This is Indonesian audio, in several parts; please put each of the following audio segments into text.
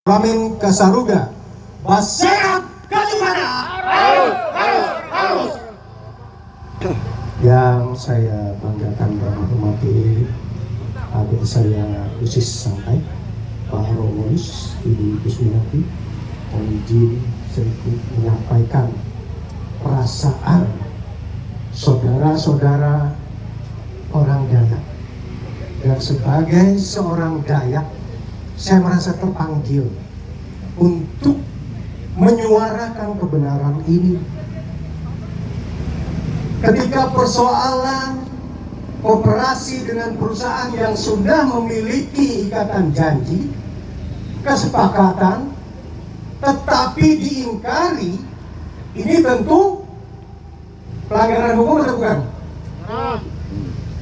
Ramin Kasaruga, Baserat Kalimana. Harus. Yang saya banggakan dan hormati adik saya Usis Santai, Pak Romulus, Ibu Kusmiati, mohon izin saya menyampaikan perasaan saudara-saudara orang Dayak. Dan sebagai seorang Dayak, saya merasa terpanggil untuk menyuarakan kebenaran ini. Ketika persoalan kooperasi dengan perusahaan yang sudah memiliki ikatan janji, kesepakatan, tetapi diingkari, ini tentu pelanggaran hukum atau bukan?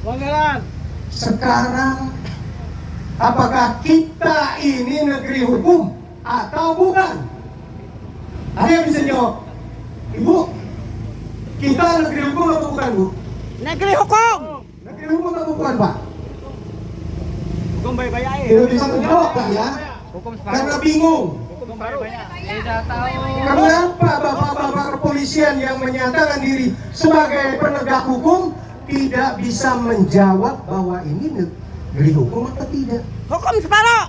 Pelanggaran. Sekarang apakah kita ini negeri hukum atau bukan? Ada yang bisa jawab? Ibu, kita negeri hukum atau bukan, Bu? Negeri hukum. Negeri hukum atau bukan, Pak? Hukum baik-baik. Tidak bisa menjawab, Pak, ya? Hukum Karena bingung. Hukum baik-baik. Tidak tahu. Kenapa bapak-bapak kepolisian yang menyatakan diri sebagai penegak hukum tidak bisa menjawab bahwa ini negeri hukum atau tidak? Hukum separuh.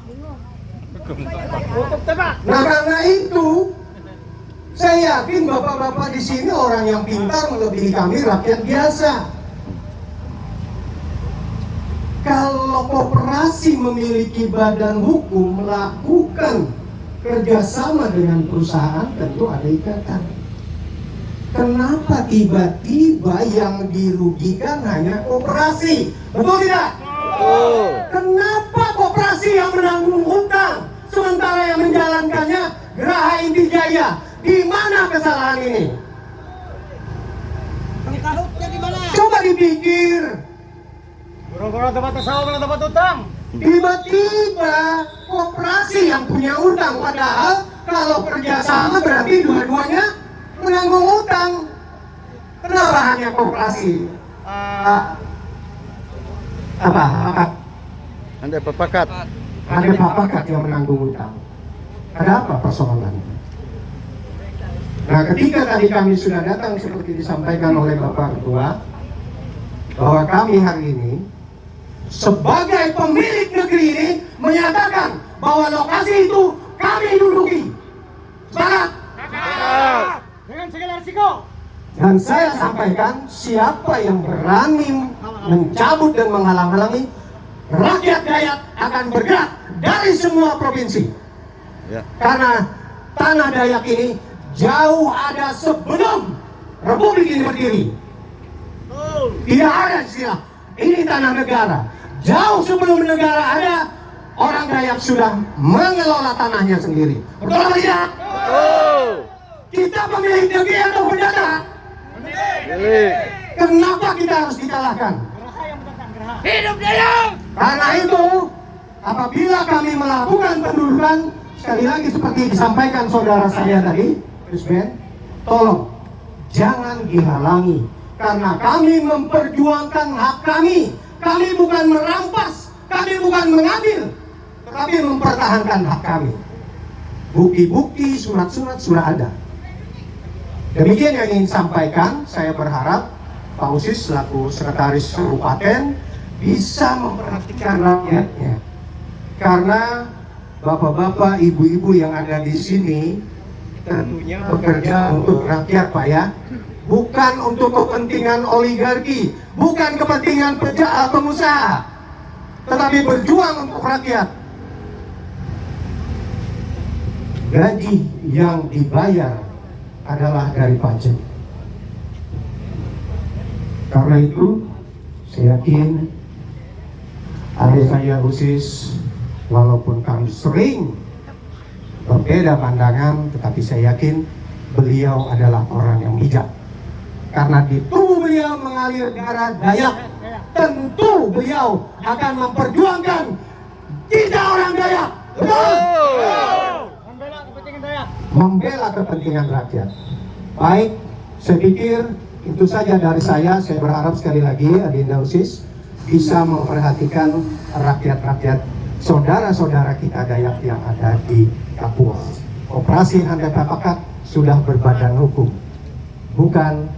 Hukum tebak. Nah, karena itu saya yakin bapak-bapak di sini orang yang pintar melebihi kami rakyat biasa. Kalau koperasi memiliki badan hukum melakukan kerjasama dengan perusahaan, tentu ada ikatan. Kenapa tiba-tiba yang dirugikan hanya koperasi? Betul tidak? Kenapa koperasi yang menanggung hutang sementara yang menjalankannya Geraha Inti Jaya? Di mana kesalahan ini? Pengkahutnya di mana? Coba dipikir. Boro-boro tempat usaha, tempat utang. Tiba-tiba koperasi yang punya utang, padahal kalau kerjasama berarti dua-duanya menanggung utang. Kenapa hanya koperasi? Apa? Anda berpakat. Ada papakat yang menanggung utang. Ada apa persoalannya? Nah, ketika tadi kami sudah datang seperti disampaikan oleh Bapak Ketua, bahwa kami hari ini sebagai pemilik negeri ini menyatakan bahwa lokasi itu kami duduki. Sepakat? Dengan segala risiko. Dan saya sampaikan, siapa yang berani mencabut dan menghalang-halangi, rakyat Dayak akan bergerak dari semua provinsi. Ya. Karena tanah Dayak ini jauh ada sebelum Republik ini berdiri. Tidak ada istilah ini tanah negara. Jauh sebelum negara ada, orang Dayak sudah mengelola tanahnya sendiri. Betul atau tidak? Kita pemilik negeri atau penjata? Kenapa kita harus dikalahkan? Hidup Dayak. Karena itu, apabila kami melakukan pendudukan, sekali lagi seperti disampaikan saudara saya tadi, Presiden, tolong jangan dihalangi. Karena kami memperjuangkan hak kami. Kami bukan merampas, kami bukan mengambil, tetapi mempertahankan hak kami. Bukti-bukti, surat-surat sudah ada. Demikian yang ingin sampaikan. Saya berharap Pak Usis selaku sekretaris kabupaten bisa memperhatikan rakyatnya. Karena bapak-bapak, ibu-ibu yang ada di sini tentunya bekerja untuk rakyat, Pak, ya. Bukan untuk kepentingan oligarki, bukan kepentingan pengusaha, tetapi berjuang untuk rakyat. Gaji yang dibayar adalah dari pajak. Karena itu, saya yakin adik saya Usis, walaupun kami sering berbeda pandangan, tetapi saya yakin beliau adalah orang yang bijak. Karena di tubuh beliau mengalir darah Dayak, tentu beliau akan memperjuangkan kita orang Dayak. Betul? Membela kepentingan Dayak. Membela kepentingan rakyat. Baik, saya pikir itu saja dari saya. Saya berharap sekali lagi Adinda Usis bisa memperhatikan rakyat-rakyat saudara-saudara kita Dayak yang ada di Papua. Operasi Handai Papakat sudah berbadan hukum, bukan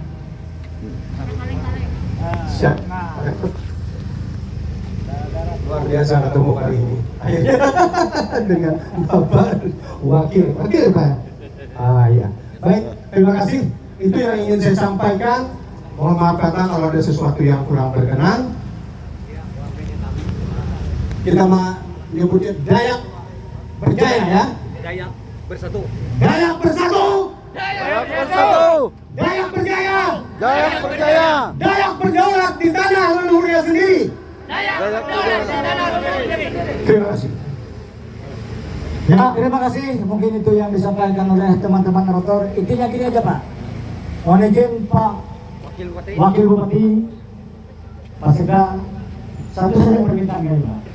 luar biasa ketemu kali ini dengan Bapak Wakil Pak. Ya. Baik, terima kasih. Itu yang ingin saya sampaikan. Mohon maaf kata kalau ada sesuatu yang kurang berkenan. Kita menyebutnya Dayak Berjaya ya. Dayak bersatu. Dayak bersatu. Dayak bersatu. Dayak berjaya. Dayak berjaya. Dayak berdaulat di tanah leluhurnya sendiri. Dayak berjaya. Terima kasih. Ya, terima kasih. Mungkin itu yang disampaikan oleh teman-teman narator. Intinya gini aja Pak. Mohon izin Pak Wakil Bupati Pak Sega, satu saja permintaan dari Pak.